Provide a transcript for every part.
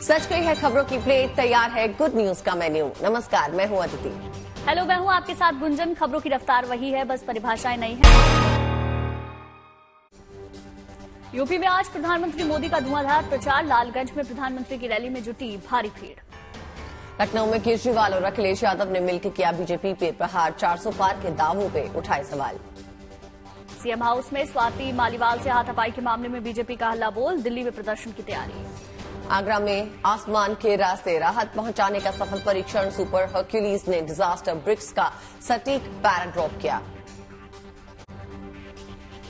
सच गई है खबरों की प्लेट, तैयार है गुड न्यूज का मेन्यू। नमस्कार, मैं हूं अदिति। हेलो, मैं हूं आपके साथ गुंजन। खबरों की रफ्तार वही है, बस परिभाषाएं नई हैं। यूपी में आज प्रधानमंत्री मोदी का धुआंधार प्रचार। लालगंज में प्रधानमंत्री की रैली में जुटी भारी भीड़। लखनऊ में केजरीवाल और अखिलेश यादव ने मिलकर किया बीजेपी पे प्रहार। 400 पार के दावों पे उठाए सवाल। सीएम हाउस में स्वाति मालीवाल से हाथापाई के मामले में बीजेपी का हल्ला बोल। दिल्ली में प्रदर्शन की तैयारी। आगरा में आसमान के रास्ते राहत पहुंचाने का सफल परीक्षण। सुपर हर्क्यूलिस ने डिजास्टर ब्रिक्स का सटीक पैराड्रॉप किया।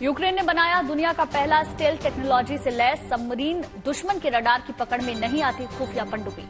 यूक्रेन ने बनाया दुनिया का पहला स्टेल्थ टेक्नोलॉजी से लैस सबमरीन। दुश्मन के रडार की पकड़ में नहीं आती खुफिया पनडुब्बी।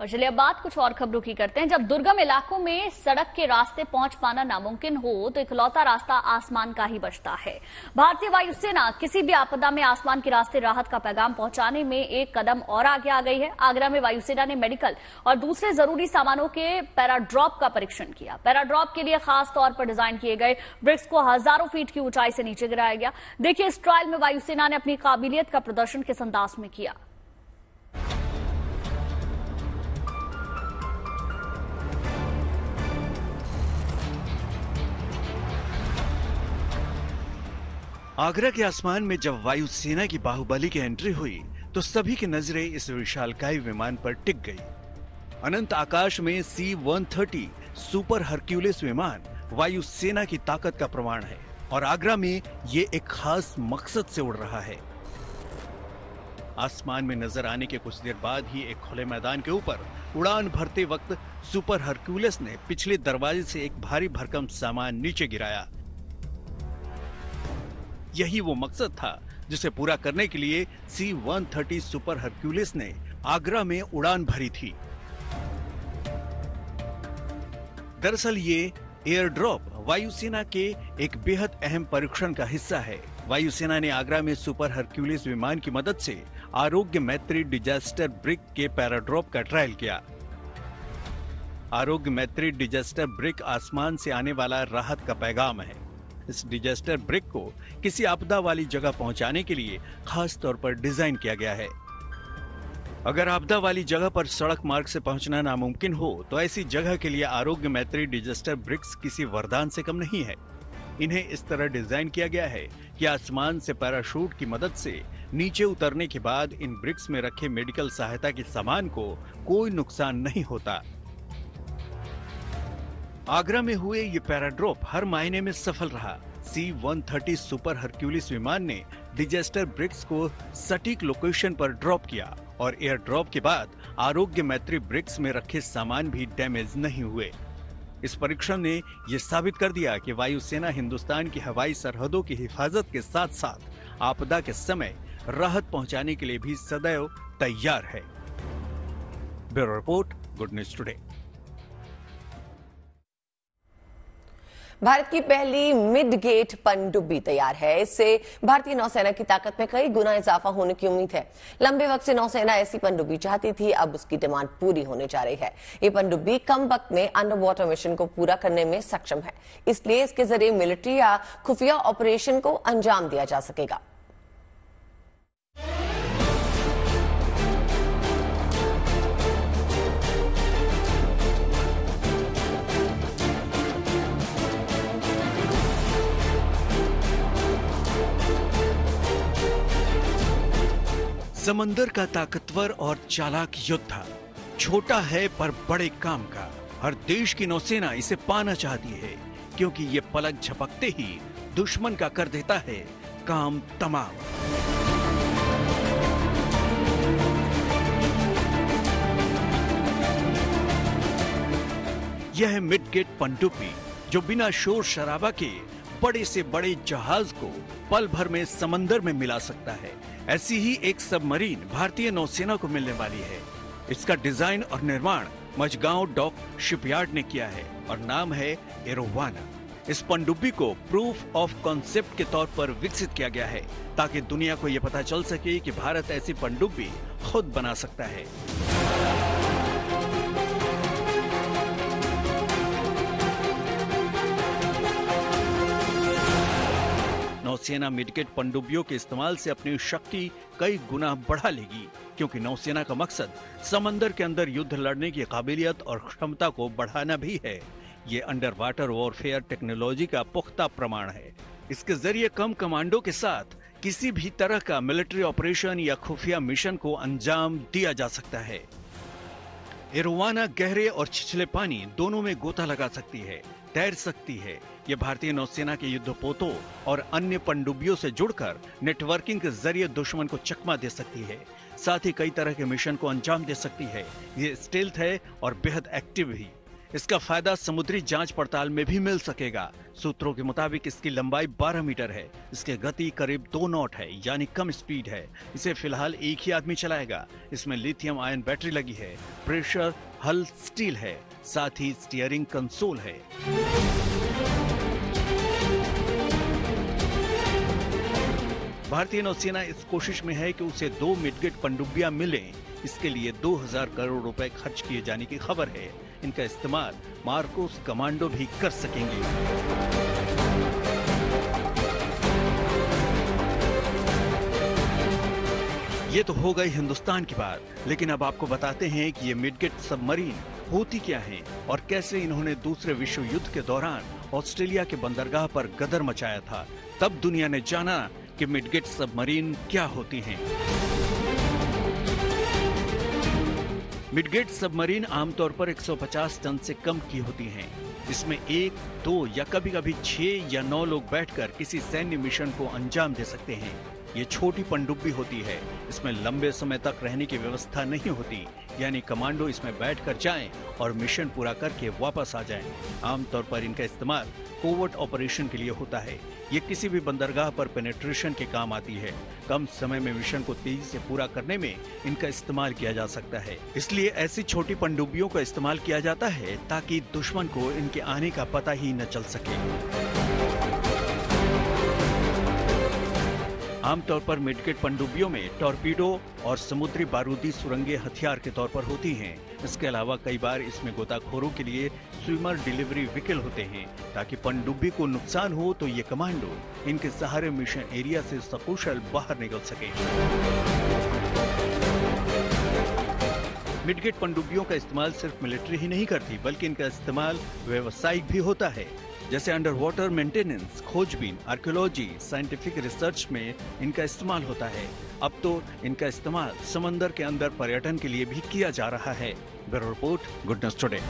और चलिए अब बात कुछ और खबरों की करते हैं। जब दुर्गम इलाकों में सड़क के रास्ते पहुंच पाना नामुमकिन हो तो इकलौता रास्ता आसमान का ही बचता है। भारतीय वायुसेना किसी भी आपदा में आसमान के रास्ते राहत का पैगाम पहुंचाने में एक कदम और आगे आ गई है। आगरा में वायुसेना ने मेडिकल और दूसरे जरूरी सामानों के पैराड्रॉप का परीक्षण किया। पैराड्रॉप के लिए खास तौर पर डिजाइन किए गए ब्रिक्स को हजारों फीट की ऊंचाई से नीचे गिराया गया। देखिए, इस ट्रायल में वायुसेना ने अपनी काबिलियत का प्रदर्शन किस अंदाज में किया। आगरा के आसमान में जब वायुसेना की बाहुबली की एंट्री हुई तो सभी की नजरें इस विशालकाय विमान पर टिक गई। अनंत आकाश में C-130 सुपर हरक्यूलिस विमान वायुसेना की ताकत का प्रमाण है और आगरा में ये एक खास मकसद से उड़ रहा है। आसमान में नजर आने के कुछ देर बाद ही एक खुले मैदान के ऊपर उड़ान भरते वक्त सुपर हरक्यूलिस ने पिछले दरवाजे से एक भारी भरकम सामान नीचे गिराया। यही वो मकसद था जिसे पूरा करने के लिए C-130 सुपर हरक्यूलिस ने आगरा में उड़ान भरी थी। दरअसल ये एयर ड्रॉप वायुसेना के एक बेहद अहम परीक्षण का हिस्सा है। वायुसेना ने आगरा में सुपर हरक्यूलिस विमान की मदद से आरोग्य मैत्री डिजास्टर ब्रिक के पैराड्रॉप का ट्रायल किया। आरोग्य मैत्री डिजास्टर ब्रिक आसमान से आने वाला राहत का पैगाम है। इस डिजास्टर ब्रिक को किसी आपदा वाली जगह पहुंचाने के लिए खास तौर पर डिजाइन किया गया है। अगर आपदा वाली जगह पर सड़क मार्ग से पहुंचना नामुमकिन हो तो ऐसी जगह के लिए आरोग्य मैत्री डिजास्टर ब्रिक्स किसी वरदान से कम नहीं है। इन्हें इस तरह डिजाइन किया गया है कि आसमान से पैराशूट की मदद से नीचे उतरने के बाद इन ब्रिक्स में रखे मेडिकल सहायता के सामान को कोई नुकसान नहीं होता। आगरा में हुए ये पैराड्रॉप हर मायने में सफल रहा। C-130 सुपर हरक्यूलिस विमान ने डिजास्टर ब्रिक्स को सटीक लोकेशन पर ड्रॉप किया और एयर ड्रॉप के बाद आरोग्य मैत्री ब्रिक्स में रखे सामान भी डैमेज नहीं हुए। इस परीक्षण ने यह साबित कर दिया कि वायुसेना हिंदुस्तान की हवाई सरहदों की हिफाजत के साथ साथ आपदा के समय राहत पहुंचाने के लिए भी सदैव तैयार है। Bureau report, good news today. Bharat की पहली मिड गेट पनडुब्बी तैयार है। इससे भारतीय नौसेना की ताकत में कई गुना इजाफा होने की उम्मीद है। लंबे वक्त से नौसेना ऐसी पनडुब्बी चाहती थी, अब उसकी डिमांड पूरी होने जा रही है। ये पनडुब्बी कम वक्त में अंडर वाटर मिशन को पूरा करने में सक्षम है, इसलिए इसके जरिए मिलिट्री या खुफिया ऑपरेशन को अंजाम दिया जा सकेगा। समंदर का ताकतवर और चालाक योद्धा, छोटा है पर बड़े काम का। हर देश की नौसेना इसे पाना चाहती है क्योंकि ये पलक झपकते ही दुश्मन का कर देता है काम तमाम। यह है मिडगेट पनडुब्बी जो बिना शोर शराबा के बड़े से बड़े जहाज को पल भर में समंदर में मिला सकता है। ऐसी ही एक सबमरीन भारतीय नौसेना को मिलने वाली है। इसका डिजाइन और निर्माण मझगांव डॉक शिपयार्ड ने किया है और नाम है एरोवाना। इस पनडुब्बी को प्रूफ ऑफ कॉन्सेप्ट के तौर पर विकसित किया गया है ताकि दुनिया को यह पता चल सके कि भारत ऐसी पनडुब्बी खुद बना सकता है। नौसेना मिडगेट पनडुब्बियों के इस्तेमाल से अपनी शक्ति कई गुना बढ़ा लेगी, क्योंकि नौसेना का मकसद समंदर के अंदर युद्ध लड़ने की काबिलियत और क्षमता को बढ़ाना भी है। ये अंडर वाटर वॉरफेयर टेक्नोलॉजी का पुख्ता प्रमाण है। इसके जरिए कम कमांडो के साथ किसी भी तरह का मिलिट्री ऑपरेशन या खुफिया मिशन को अंजाम दिया जा सकता है। एरोवाना गहरे और छिछले पानी दोनों में गोता लगा सकती है, तैर सकती है। ये भारतीय नौसेना के युद्धपोतों और अन्य पनडुब्बियों से जुड़कर नेटवर्किंग के जरिए दुश्मन को चकमा दे सकती है। साथ ही कई तरह के मिशन को अंजाम दे सकती है। ये स्टेल्थ है और बेहद एक्टिव भी। इसका फायदा समुद्री जांच पड़ताल में भी मिल सकेगा। सूत्रों के मुताबिक इसकी लंबाई 12 मीटर है। इसकी गति करीब 2 नॉट है, यानी कम स्पीड है। इसे फिलहाल एक ही आदमी चलाएगा। इसमें लिथियम आयन बैटरी लगी है, प्रेशर हल स्टील है, साथ ही स्टीयरिंग कंसोल है। भारतीय नौसेना इस कोशिश में है कि उसे 2 मिडगेट पनडुब्बियां मिलें। इसके लिए 2000 करोड़ रुपए खर्च किए जाने की खबर है। इनका इस्तेमाल मार्कोस कमांडो भी कर सकेंगे। ये तो हो गई हिंदुस्तान की बात, लेकिन अब आपको बताते हैं कि ये मिडगेट सबमरीन होती क्या हैं और कैसे इन्होंने दूसरे विश्व युद्ध के दौरान ऑस्ट्रेलिया के बंदरगाह पर गदर मचाया था। तब दुनिया ने जाना कि मिडगेट सबमरीन क्या होती हैं। मिडगेट सबमरीन आमतौर पर 150 टन से कम की होती हैं। इसमें 1, 2 या कभी-कभी 6 या 9 लोग बैठकर किसी सैन्य मिशन को अंजाम दे सकते हैं। ये छोटी पनडुब्बी होती है। इसमें लंबे समय तक रहने की व्यवस्था नहीं होती, यानी कमांडो इसमें बैठकर जाएं और मिशन पूरा करके वापस आ जाएं। आमतौर पर इनका इस्तेमाल कोवर्ट ऑपरेशन के लिए होता है। ये किसी भी बंदरगाह पर पेनिट्रेशन के काम आती है। कम समय में मिशन को तेजी से पूरा करने में इनका इस्तेमाल किया जा सकता है। इसलिए ऐसी छोटी पनडुब्बियों का इस्तेमाल किया जाता है ताकि दुश्मन को इनके आने का पता ही न चल सके। आमतौर पर मिडगेट पनडुब्बियों में टॉर्पीडो और समुद्री बारूदी सुरंगें हथियार के तौर पर होती हैं। इसके अलावा कई बार इसमें गोताखोरों के लिए स्विमर डिलीवरी व्हीकल होते हैं। ताकि पनडुब्बी को नुकसान हो तो ये कमांडो इनके सहारे मिशन एरिया से सकुशल बाहर निकल सके। मिडगेट पनडुब्बियों का इस्तेमाल सिर्फ मिलिट्री ही नहीं करती, बल्कि इनका इस्तेमाल व्यावसायिक भी होता है। जैसे अंडर वाटर मेंटेनेंस, खोजबीन, आर्कियोलॉजी, साइंटिफिक रिसर्च में इनका इस्तेमाल होता है। अब तो इनका इस्तेमाल समंदर के अंदर पर्यटन के लिए भी किया जा रहा है। Bureau report, good news today.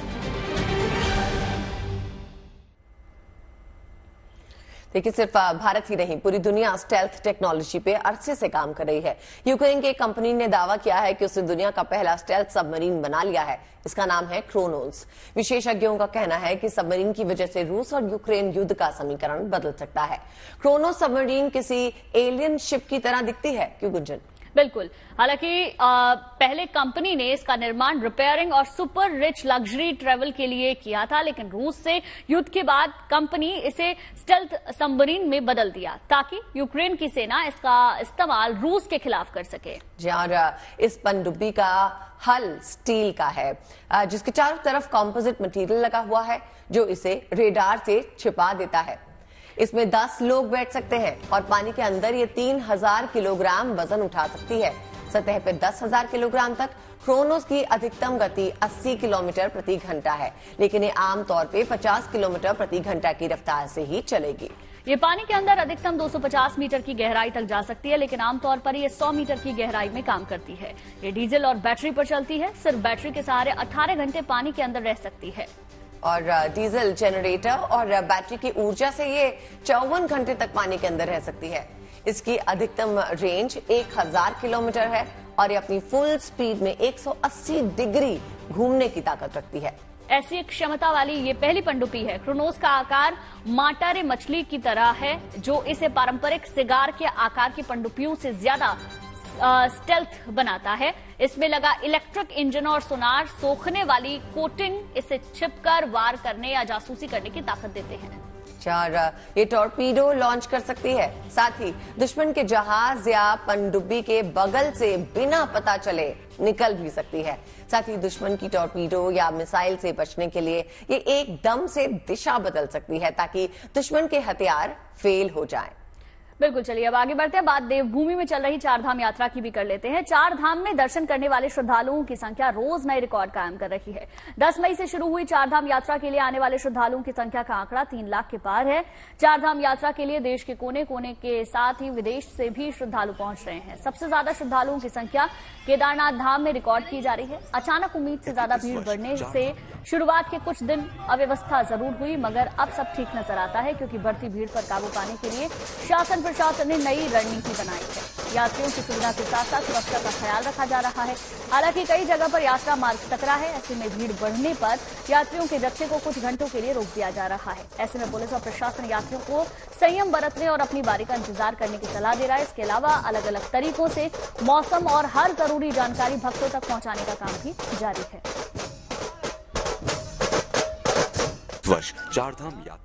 देखिए, सिर्फ भारत ही नहीं, पूरी दुनिया स्टेल्थ टेक्नोलॉजी पे अरसे से काम कर रही है। यूक्रेन की एक कंपनी ने दावा किया है कि उसने दुनिया का पहला स्टेल्थ सबमरीन बना लिया है। इसका नाम है क्रोनोस। विशेषज्ञों का कहना है कि सबमरीन की वजह से रूस और यूक्रेन युद्ध का समीकरण बदल सकता है। क्रोनोस सबमरीन किसी एलियन शिप की तरह दिखती है, क्यों गुंजन? बिल्कुल। हालांकि पहले कंपनी ने इसका निर्माण रिपेयरिंग और सुपर रिच लग्जरी ट्रेवल के लिए किया था, लेकिन रूस से युद्ध के बाद कंपनी इसे स्टेल्थ सबमरीन में बदल दिया ताकि यूक्रेन की सेना इसका इस्तेमाल रूस के खिलाफ कर सके। जी, और इस पनडुब्बी का हल स्टील का है, जिसके चारों तरफ कॉम्पोजिट मटेरियल लगा हुआ है जो इसे रेडार से छिपा देता है। इसमें 10 लोग बैठ सकते हैं और पानी के अंदर ये 3000 किलोग्राम वजन उठा सकती है। सतह पे 10,000 किलोग्राम तक। क्रोनोस की अधिकतम गति 80 किलोमीटर प्रति घंटा है, लेकिन ये आमतौर पे 50 किलोमीटर प्रति घंटा की रफ्तार से ही चलेगी। ये पानी के अंदर अधिकतम 250 मीटर की गहराई तक जा सकती है, लेकिन आमतौर पर ये 100 मीटर की गहराई में काम करती है। ये डीजल और बैटरी पर चलती है। सिर्फ बैटरी के सहारे 18 घंटे पानी के अंदर रह सकती है। और डीजल जनरेटर और बैटरी की ऊर्जा से ये 54 घंटे तक पानी के अंदर रह सकती है। इसकी अधिकतम रेंज 1000 किलोमीटर है और ये अपनी फुल स्पीड में 180 डिग्री घूमने की ताकत रखती है। ऐसी एक क्षमता वाली ये पहली पनडुब्बी है। क्रोनोस का आकार माटारे मछली की तरह है, जो इसे पारंपरिक सिगार के आकार की पनडुब्बियों से ज्यादा स्टेल्थ बनाता है। इसमें लगा इलेक्ट्रिक इंजन और सोनार सोखने वाली कोटिंग इसे छिपकर वार करने या जासूसी करने की ताकत देते हैं। और ये टॉर्पीडो लॉन्च कर सकती है। साथ ही दुश्मन के जहाज या पनडुब्बी के बगल से बिना पता चले निकल भी सकती है। साथ ही दुश्मन की टॉर्पीडो या मिसाइल से बचने के लिए ये एकदम से दिशा बदल सकती है ताकि दुश्मन के हथियार फेल हो जाएं। बिल्कुल, चलिए अब आगे बढ़ते हैं। बात देवभूमि में चल रही चारधाम यात्रा की भी कर लेते हैं। चारधाम में दर्शन करने वाले श्रद्धालुओं की संख्या रोज नए रिकॉर्ड कायम कर रही है। 10 मई से शुरू हुई चारधाम यात्रा के लिए आने वाले श्रद्धालुओं की संख्या का आंकड़ा 3 लाख के पार है। चारधाम यात्रा के लिए देश के कोने कोने के साथ ही विदेश से भी श्रद्धालु पहुंच रहे हैं। सबसे ज्यादा श्रद्धालुओं की संख्या केदारनाथ धाम में रिकॉर्ड की जा रही है। अचानक उम्मीद से ज्यादा भीड़ बढ़ने से शुरुआत के कुछ दिन अव्यवस्था जरूर हुई, मगर अब सब ठीक नजर आता है, क्योंकि बढ़ती भीड़ पर काबू पाने के लिए शासन प्रशासन ने नई रणनीति बनाई है। यात्रियों की सुविधा के साथ साथ सुरक्षा का ख्याल रखा जा रहा है। हालांकि कई जगह पर यात्रा मार्ग सकरा है। ऐसे में भीड़ बढ़ने पर यात्रियों के जत्थे को कुछ घंटों के लिए रोक दिया जा रहा है। ऐसे में पुलिस और प्रशासन यात्रियों को संयम बरतने और अपनी बारी का इंतजार करने की सलाह दे रहा है। इसके अलावा अलग अलग तरीकों से मौसम और हर जरूरी जानकारी भक्तों तक पहुंचाने का काम भी जारी है। चारधाम यात्रा,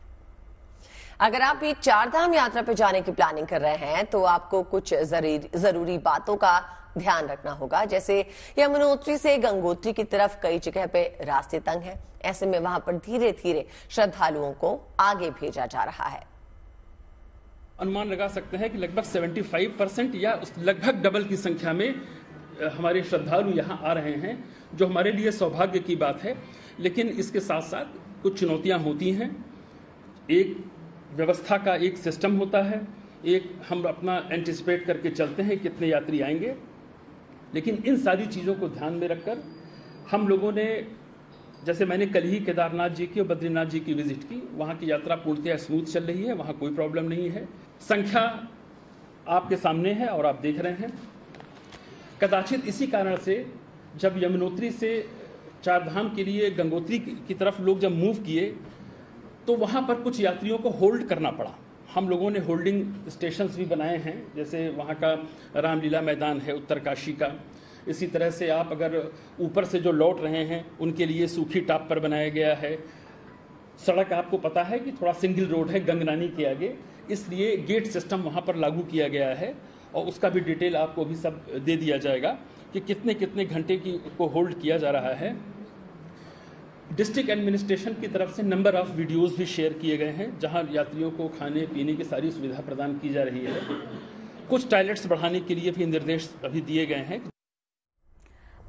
अगर आप एक चारधाम यात्रा पे जाने की प्लानिंग कर रहे हैं तो आपको कुछ जरूरी बातों का ध्यान रखना होगा। जैसे यमुनोत्री से गंगोत्री की तरफ कई जगह पे रास्ते तंग हैं। ऐसे में वहां पर धीरे धीरे श्रद्धालुओं को आगे भेजा जा रहा है। अनुमान लगा सकते हैं कि लगभग 75% या लगभग डबल की संख्या में हमारे श्रद्धालु यहां आ रहे हैं, जो हमारे लिए सौभाग्य की बात है। लेकिन इसके साथ साथ कुछ चुनौतियां होती हैं। एक व्यवस्था का एक सिस्टम होता है, एक हम अपना एंटिसिपेट करके चलते हैं कितने यात्री आएंगे। लेकिन इन सारी चीज़ों को ध्यान में रखकर हम लोगों ने, जैसे मैंने कल ही केदारनाथ जी की और बद्रीनाथ जी की विजिट की, वहाँ की यात्रा पूर्णतः स्मूथ चल रही है, वहाँ कोई प्रॉब्लम नहीं है। संख्या आपके सामने है और आप देख रहे हैं। कदाचित इसी कारण से जब यमुनोत्री से चारधाम के लिए गंगोत्री की तरफ लोग जब मूव किए तो वहाँ पर कुछ यात्रियों को होल्ड करना पड़ा। हम लोगों ने होल्डिंग स्टेशंस भी बनाए हैं, जैसे वहाँ का रामलीला मैदान है उत्तरकाशी का। इसी तरह से आप अगर ऊपर से जो लौट रहे हैं उनके लिए सूखी टाप पर बनाया गया है। सड़क आपको पता है कि थोड़ा सिंगल रोड है गंगनानी के आगे, इसलिए गेट सिस्टम वहाँ पर लागू किया गया है और उसका भी डिटेल आपको भी सब दे दिया जाएगा कि कितने कितने घंटे को होल्ड किया जा रहा है। डिस्ट्रिक्ट एडमिनिस्ट्रेशन की तरफ से नंबर ऑफ वीडियोस भी शेयर किए गए हैं, जहां यात्रियों को खाने पीने की सारी सुविधा प्रदान की जा रही है। कुछ टॉयलेट्स बढ़ाने के लिए भी निर्देश अभी दिए गए हैं।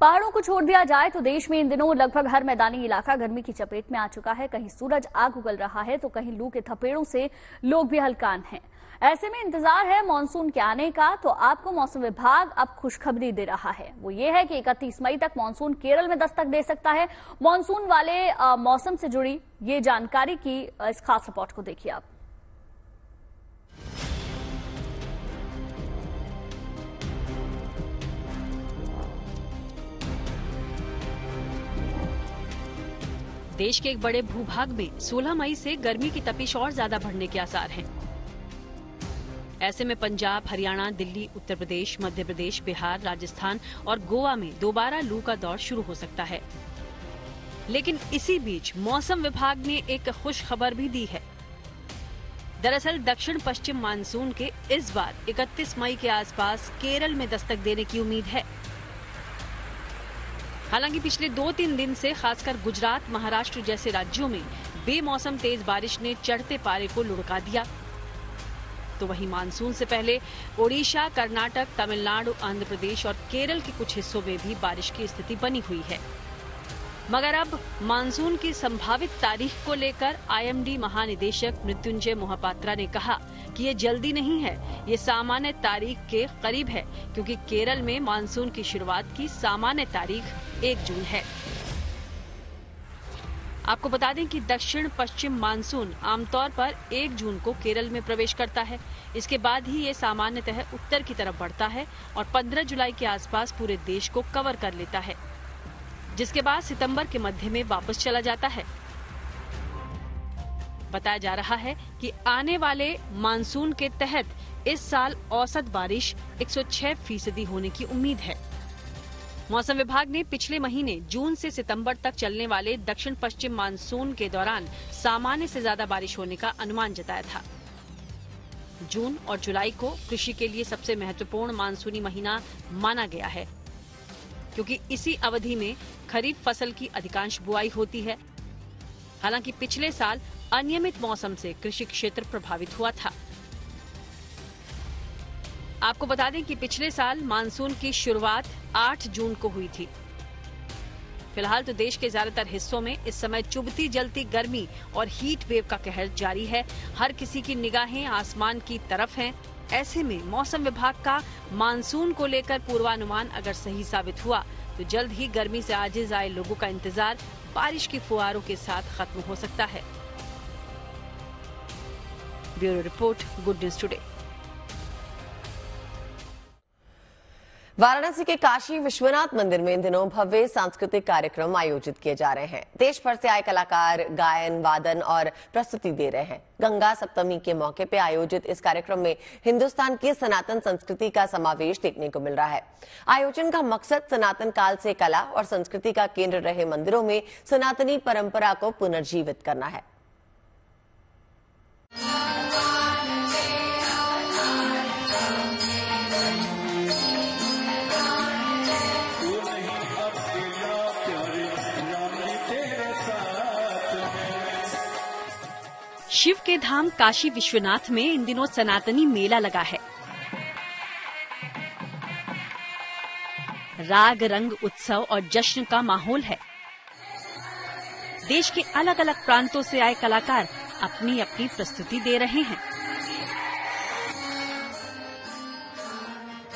पहाड़ों को छोड़ दिया जाए तो देश में इन दिनों लगभग हर मैदानी इलाका गर्मी की चपेट में आ चुका है। कहीं सूरज आग उगल रहा है तो कहीं लू के थपेड़ों से लोग भी हलकान हैं। ऐसे में इंतजार है मानसून के आने का, तो आपको मौसम विभाग अब खुशखबरी दे रहा है। वो ये है कि 31 मई तक मानसून केरल में दस्तक दे सकता है। मानसून वाले मौसम से जुड़ी ये जानकारी की इस खास रिपोर्ट को देखिए आप। देश के एक बड़े भूभाग में 16 मई से गर्मी की तपिश और ज्यादा बढ़ने के आसार हैं। ऐसे में पंजाब, हरियाणा, दिल्ली, उत्तर प्रदेश, मध्य प्रदेश, बिहार, राजस्थान और गोवा में दोबारा लू का दौर शुरू हो सकता है। लेकिन इसी बीच मौसम विभाग ने एक खुश खबर भी दी है। दरअसल दक्षिण पश्चिम मानसून के इस बार 31 मई के आसपास केरल में दस्तक देने की उम्मीद है। हालांकि पिछले 2-3 दिन से खासकर गुजरात, महाराष्ट्र जैसे राज्यों में बेमौसम तेज बारिश ने चढ़ते पारे को लुढ़का दिया। तो वहीं मानसून से पहले ओडिशा, कर्नाटक, तमिलनाडु, आंध्र प्रदेश और केरल के कुछ हिस्सों में भी बारिश की स्थिति बनी हुई है। मगर अब मानसून की संभावित तारीख को लेकर आईएमडी महानिदेशक मृत्युंजय मोहपात्रा ने कहा कि ये जल्दी नहीं है, ये सामान्य तारीख के करीब है, क्योंकि केरल में मानसून की शुरुआत की सामान्य तारीख 1 जून है। आपको बता दें कि दक्षिण पश्चिम मानसून आमतौर पर 1 जून को केरल में प्रवेश करता है। इसके बाद ही ये सामान्यतः उत्तर की तरफ बढ़ता है और 15 जुलाई के आसपास पूरे देश को कवर कर लेता है, जिसके बाद सितंबर के मध्य में वापस चला जाता है। बताया जा रहा है कि आने वाले मानसून के तहत इस साल औसत बारिश 106% होने की उम्मीद है। मौसम विभाग ने पिछले महीने जून से सितंबर तक चलने वाले दक्षिण पश्चिम मानसून के दौरान सामान्य से ज्यादा बारिश होने का अनुमान जताया था। जून और जुलाई को कृषि के लिए सबसे महत्वपूर्ण मानसूनी महीना माना गया है, क्योंकि इसी अवधि में खरीफ फसल की अधिकांश बुआई होती है। हालांकि पिछले साल अनियमित मौसम से कृषि क्षेत्र प्रभावित हुआ था। आपको बता दें कि पिछले साल मानसून की शुरुआत 8 जून को हुई थी। फिलहाल तो देश के ज्यादातर हिस्सों में इस समय चुभती जलती गर्मी और हीट वेव का कहर जारी है। हर किसी की निगाहें आसमान की तरफ हैं। ऐसे में मौसम विभाग का मानसून को लेकर पूर्वानुमान अगर सही साबित हुआ तो जल्द ही गर्मी से आजिज आए लोगों का इंतजार बारिश की फुहारों के साथ खत्म हो सकता है। Bureau report, good news today. Varanasi के काशी विश्वनाथ मंदिर में इन दिनों भव्य सांस्कृतिक कार्यक्रम आयोजित किए जा रहे हैं। देश भर से आए कलाकार गायन, वादन और प्रस्तुति दे रहे हैं। गंगा सप्तमी के मौके पर आयोजित इस कार्यक्रम में हिंदुस्तान की सनातन संस्कृति का समावेश देखने को मिल रहा है। आयोजन का मकसद सनातन काल से कला और संस्कृति का केंद्र रहे मंदिरों में सनातनी परंपरा को पुनर्जीवित करना है। शिव के धाम काशी विश्वनाथ में इन दिनों सनातनी मेला लगा है। राग, रंग, उत्सव और जश्न का माहौल है। देश के अलग अलग प्रांतों से आए कलाकार अपनी अपनी प्रस्तुति दे रहे हैं।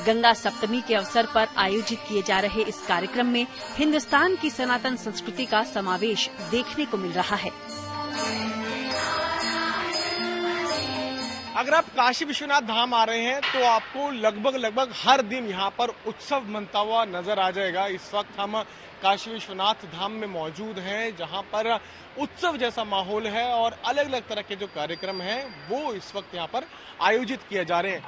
गंगा सप्तमी के अवसर पर आयोजित किए जा रहे इस कार्यक्रम में हिंदुस्तान की सनातन संस्कृति का समावेश देखने को मिल रहा है। अगर आप काशी विश्वनाथ धाम आ रहे हैं तो आपको लगभग हर दिन यहाँ पर उत्सव मनता हुआ नजर आ जाएगा। इस वक्त हम काशी विश्वनाथ धाम में मौजूद हैं, जहाँ पर उत्सव जैसा माहौल है और अलग अलग तरह के जो कार्यक्रम हैं वो इस वक्त यहाँ पर आयोजित किए जा रहे हैं।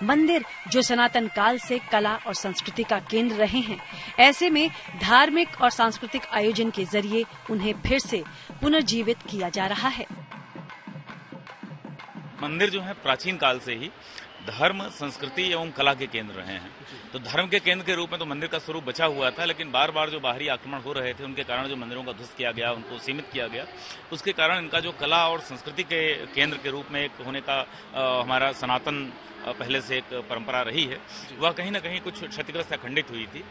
मंदिर जो सनातन काल से कला और संस्कृति का केंद्र रहे हैं, ऐसे में धार्मिक और सांस्कृतिक आयोजन के जरिए उन्हें फिर से पुनर्जीवित किया जा रहा है। मंदिर जो है प्राचीन काल से ही धर्म, संस्कृति एवं कला के केंद्र रहे हैं। तो धर्म के केंद्र के रूप में तो मंदिर का स्वरूप बचा हुआ था, लेकिन बार बार जो बाहरी आक्रमण हो रहे थे उनके कारण जो मंदिरों का ध्वस्त किया गया, उनको सीमित किया गया, उसके कारण इनका जो कला और संस्कृति के केंद्र के रूप में एक होने का हमारा सनातन पहले से एक परंपरा रही है, वह कहीं न कहीं कुछ क्षतिग्रस्त या खंडित हुई थी।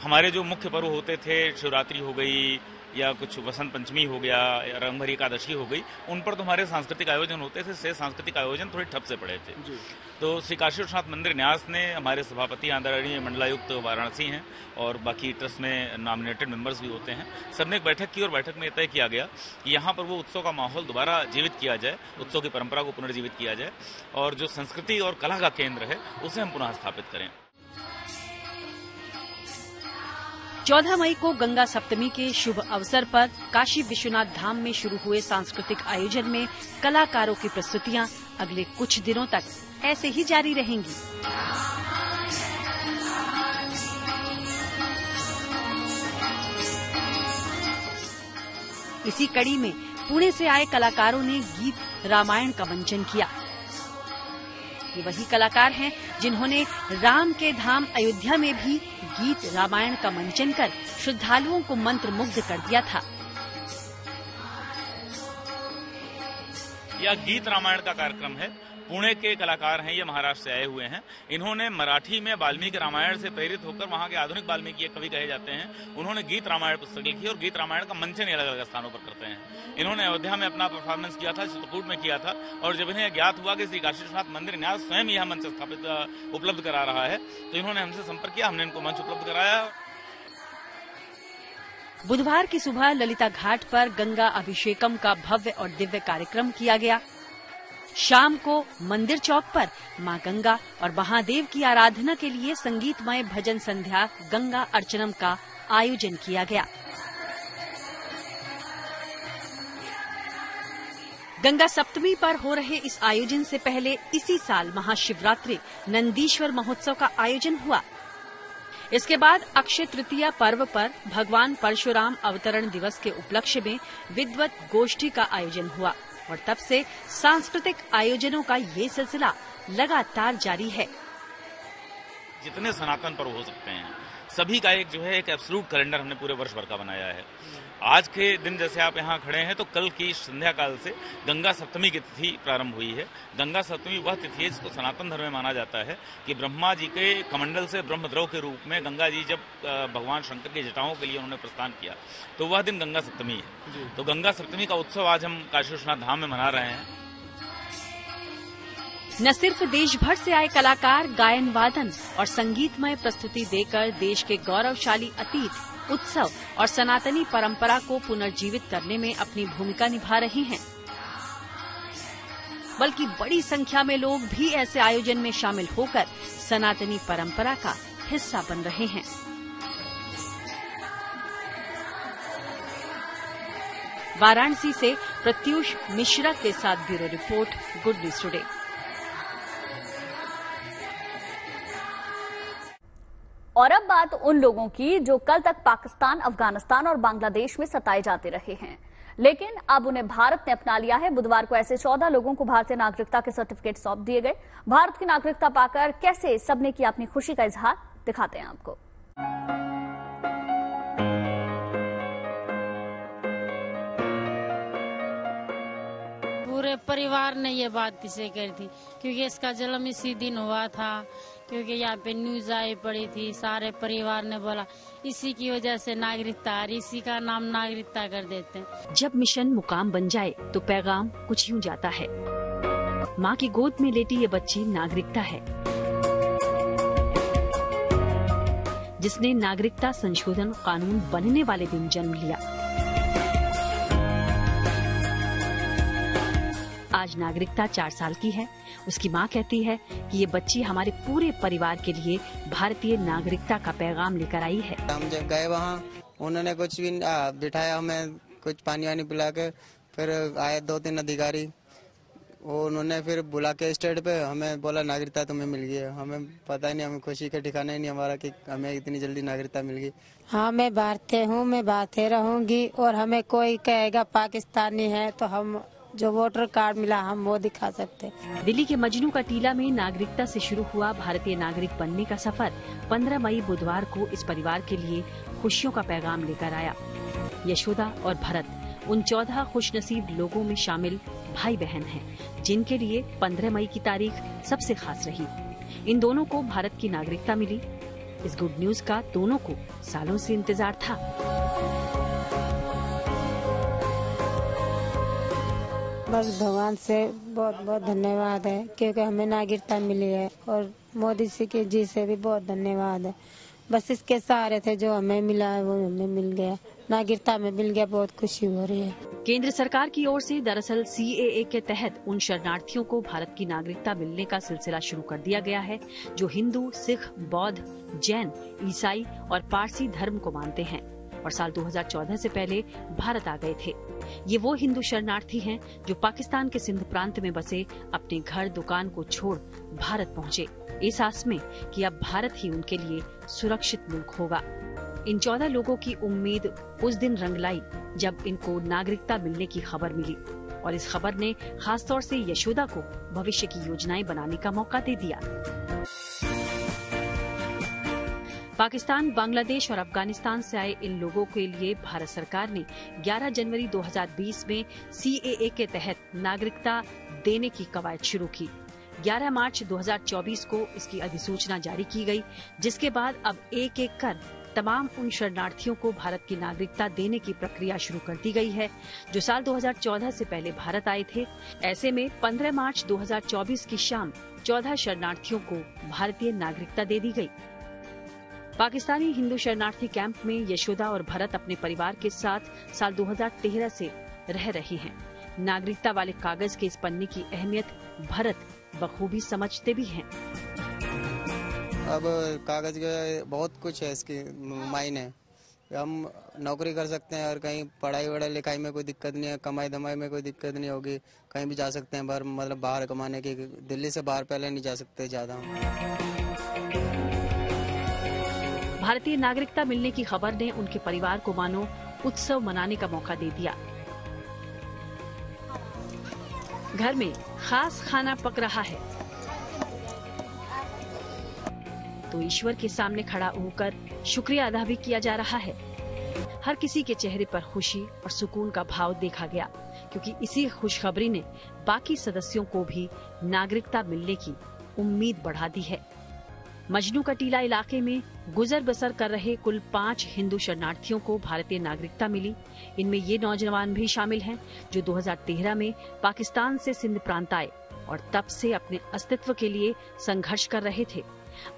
हमारे जो मुख्य पर्व होते थे, शिवरात्रि हो गई या कुछ वसंत पंचमी हो गया या रंगभरी एकादशी हो गई, उन पर तो हमारे सांस्कृतिक आयोजन होते थे। से सांस्कृतिक आयोजन थोड़े ठप से पड़े थे। तो श्री काशी विश्वनाथ मंदिर न्यास ने, हमारे सभापति आदरणीय मंडलायुक्त वाराणसी हैं और बाकी ट्रस्ट में नॉमिनेटेड मेंबर्स भी होते हैं, सबने एक बैठक की और बैठक में तय किया गया कि यहाँ पर वो उत्सव का माहौल दोबारा जीवित किया जाए, उत्सव की परंपरा को पुनर्जीवित किया जाए और जो संस्कृति और कला का केंद्र है उसे हम पुनः स्थापित करें। 14 मई को गंगा सप्तमी के शुभ अवसर पर काशी विश्वनाथ धाम में शुरू हुए सांस्कृतिक आयोजन में कलाकारों की प्रस्तुतियां अगले कुछ दिनों तक ऐसे ही जारी रहेंगी। इसी कड़ी में पुणे से आए कलाकारों ने गीत रामायण का मंचन किया। ये वही कलाकार हैं जिन्होंने राम के धाम अयोध्या में भी गीत रामायण का मंचन कर श्रद्धालुओं को मंत्र मुग्ध कर दिया था। यह गीत रामायण का कार्यक्रम है। पुणे के कलाकार हैं, ये महाराष्ट्र से आए हुए हैं। इन्होंने मराठी में वाल्मीकि रामायण से प्रेरित होकर, वहाँ के आधुनिक वाल्मीकि कवि कहे जाते हैं, उन्होंने गीत रामायण पुस्तक लिखी और गीत रामायण का मंचन अलग अलग स्थानों पर करते हैं। इन्होंने अयोध्या में अपना परफॉर्मेंस किया था, चित्रकूट में किया था और जब इन्हें ज्ञात हुआ कि श्री काशी विश्वनाथ मंदिर न्यास स्वयं यह मंच स्थापित उपलब्ध करा रहा है, तो इन्होंने हमसे संपर्क किया, हमने इनको मंच उपलब्ध कराया। बुधवार की सुबह ललिता घाट पर गंगा अभिषेकम का भव्य और दिव्य कार्यक्रम किया गया। शाम को मंदिर चौक पर मां गंगा और महादेव की आराधना के लिए संगीतमय भजन संध्या गंगा अर्चनम का आयोजन किया गया। गंगा सप्तमी पर हो रहे इस आयोजन से पहले इसी साल महाशिवरात्रि नंदीश्वर महोत्सव का आयोजन हुआ। इसके बाद अक्षय तृतीया पर्व पर भगवान परशुराम अवतरण दिवस के उपलक्ष्य में विद्वत गोष्ठी का आयोजन हुआ और तब से सांस्कृतिक आयोजनों का ये सिलसिला लगातार जारी है। जितने सनातन पर्व हो सकते हैं, सभी का एक जो है एक एब्सोल्यूट कैलेंडर हमने पूरे वर्ष भर का बनाया है। आज के दिन जैसे आप यहाँ खड़े हैं तो कल की संध्या काल से गंगा सप्तमी की तिथि प्रारंभ हुई है। गंगा सप्तमी वह तिथि है जिसको सनातन धर्म में माना जाता है कि ब्रह्मा जी के कमंडल से ब्रह्मद्रव के रूप में गंगा जी जब भगवान शंकर की जटाओं के लिए उन्होंने प्रस्थान किया तो वह दिन गंगा सप्तमी है। तो गंगा सप्तमी का उत्सव आज हम काशी विश्वनाथ धाम में मना रहे हैं। न सिर्फ देश भर से आए कलाकार गायन वादन और संगीतमय प्रस्तुति देकर देश के गौरवशाली अतीत, उत्सव और सनातनी परंपरा को पुनर्जीवित करने में अपनी भूमिका निभा रहे हैं, बल्कि बड़ी संख्या में लोग भी ऐसे आयोजन में शामिल होकर सनातनी परंपरा का हिस्सा बन रहे हैं। वाराणसी से प्रत्युष मिश्रा के साथ bureau report, good news today. और अब बात उन लोगों की जो कल तक पाकिस्तान, अफगानिस्तान और बांग्लादेश में सताए जाते रहे हैं, लेकिन अब उन्हें भारत ने अपना लिया है। बुधवार को ऐसे 14 लोगों को भारतीय नागरिकता के सर्टिफिकेट सौंप दिए गए। भारत की नागरिकता पाकर कैसे सबने किया अपनी खुशी का इजहार, दिखाते हैं आपको। पूरे परिवार ने ये बात किसे करी थी, क्योंकि इसका जन्म इसी दिन हुआ था, क्योंकि यहाँ पे न्यूज आई पड़ी थी। सारे परिवार ने बोला इसी की वजह से नागरिकता, इसी का नाम नागरिकता कर देते हैं। जब मिशन मुकाम बन जाए तो पैगाम कुछ यूं जाता है। माँ की गोद में लेटी ये बच्ची नागरिकता है, जिसने नागरिकता संशोधन कानून बनने वाले दिन जन्म लिया। आज नागरिकता 4 साल की है। उसकी माँ कहती है कि ये बच्ची हमारे पूरे परिवार के लिए भारतीय नागरिकता का पैगाम लेकर आई है। हम जब गए वहाँ उन्होंने कुछ भी बिठाया, हमें कुछ पानी वानी पिला के, फिर आए 2-3 अधिकारी, वो उन्होंने फिर बुला के स्टेट पे हमें बोला नागरिकता तुम्हें मिल गई है। हमें पता ही नहीं, हमें खुशी का ठिकाना ही नहीं हमारा कि हमें इतनी जल्दी नागरिकता मिल गई। हाँ, मैं भारतीय हूँ, मैं भारतीय रहूंगी, और हमें कोई कहेगा पाकिस्तानी है तो हम जो वोटर कार्ड मिला हम वो दिखा सकते हैं। दिल्ली के मजनू का टीला में नागरिकता से शुरू हुआ भारतीय नागरिक बनने का सफर 15 मई बुधवार को इस परिवार के लिए खुशियों का पैगाम लेकर आया। यशोदा और भरत उन 14 खुशनसीब लोगों में शामिल भाई बहन हैं, जिनके लिए 15 मई की तारीख सबसे खास रही। इन दोनों को भारत की नागरिकता मिली। इस गुड न्यूज का दोनों को सालों से इंतजार था। बस भगवान से बहुत बहुत धन्यवाद है, क्योंकि हमें नागरिकता मिली है, और मोदी जी से भी बहुत धन्यवाद है। बस इसके सहारे थे जो हमें मिला है वो हमें मिल गया, नागरिकता में मिल गया, बहुत खुशी हो रही है। केंद्र सरकार की ओर से दरअसल CAA के तहत उन शरणार्थियों को भारत की नागरिकता मिलने का सिलसिला शुरू कर दिया गया है जो हिंदू, सिख, बौद्ध, जैन, ईसाई और पारसी धर्म को मानते हैं और साल 2014 से पहले भारत आ गए थे। ये वो हिंदू शरणार्थी हैं जो पाकिस्तान के सिंध प्रांत में बसे अपने घर दुकान को छोड़ भारत पहुंचे, इस आस में कि अब भारत ही उनके लिए सुरक्षित मुल्क होगा। इन 14 लोगों की उम्मीद उस दिन रंग लाई जब इनको नागरिकता मिलने की खबर मिली, और इस खबर ने खासतौर से यशोदा को भविष्य की योजनाएं बनाने का मौका दे दिया। पाकिस्तान, बांग्लादेश और अफगानिस्तान से आए इन लोगों के लिए भारत सरकार ने 11 जनवरी 2020 में CAA के तहत नागरिकता देने की कवायद शुरू की। 11 मार्च 2024 को इसकी अधिसूचना जारी की गई, जिसके बाद अब एक एक कर तमाम उन शरणार्थियों को भारत की नागरिकता देने की प्रक्रिया शुरू कर दी गई है जो साल 2014 से पहले भारत आए थे। ऐसे में 15 मार्च 2024 की शाम 14 शरणार्थियों को भारतीय नागरिकता दे दी गई। पाकिस्तानी हिंदू शरणार्थी कैंप में यशोदा और भरत अपने परिवार के साथ साल 2013 से रह रहे हैं। नागरिकता वाले कागज के इस पन्ने की अहमियत भरत बखूबी समझते भी हैं। अब कागज के बहुत कुछ है, इसकी मायने। हम नौकरी कर सकते हैं और कहीं पढ़ाई लिखाई में कोई दिक्कत नहीं है, कमाई धमाई में कोई दिक्कत नहीं होगी, कहीं भी जा सकते हैं मतलब बाहर कमाने की। दिल्ली से बाहर पहले नहीं जा सकते ज्यादा। भारतीय नागरिकता मिलने की खबर ने उनके परिवार को मानो उत्सव मनाने का मौका दे दिया। घर में खास खाना पक रहा है। तो ईश्वर के सामने खड़ा होकर शुक्रिया अदा भी किया जा रहा है। हर किसी के चेहरे पर खुशी और सुकून का भाव देखा गया, क्योंकि इसी खुशखबरी ने बाकी सदस्यों को भी नागरिकता मिलने की उम्मीद बढ़ा दी है। मजनू का टीला इलाके में गुजर बसर कर रहे कुल 5 हिंदू शरणार्थियों को भारतीय नागरिकता मिली। इनमें ये नौजवान भी शामिल हैं जो 2013 में पाकिस्तान से सिंध प्रांत आए और तब से अपने अस्तित्व के लिए संघर्ष कर रहे थे।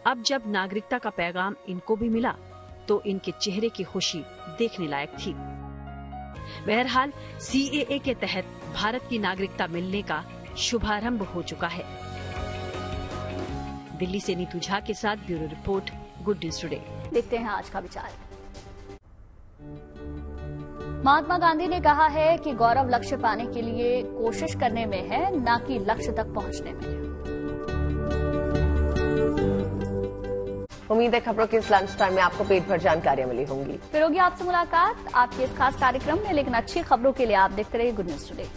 अब जब नागरिकता का पैगाम इनको भी मिला तो इनके चेहरे की खुशी देखने लायक थी। बहरहाल CAA के तहत भारत की नागरिकता मिलने का शुभारंभ हो चुका है। दिल्ली से नीतू झा के साथ bureau report, good news today. देखते हैं आज का विचार। महात्मा गांधी ने कहा है कि गौरव लक्ष्य पाने के लिए कोशिश करने में है, न कि लक्ष्य तक पहुंचने में। उम्मीद है खबरों के इस लंच टाइम में आपको पेट भर जानकारियां मिली होंगी। फिर होगी आपसे मुलाकात आपके इस खास कार्यक्रम में, लेकिन अच्छी खबरों के लिए आप देखते रहिए गुड न्यूज टुडे।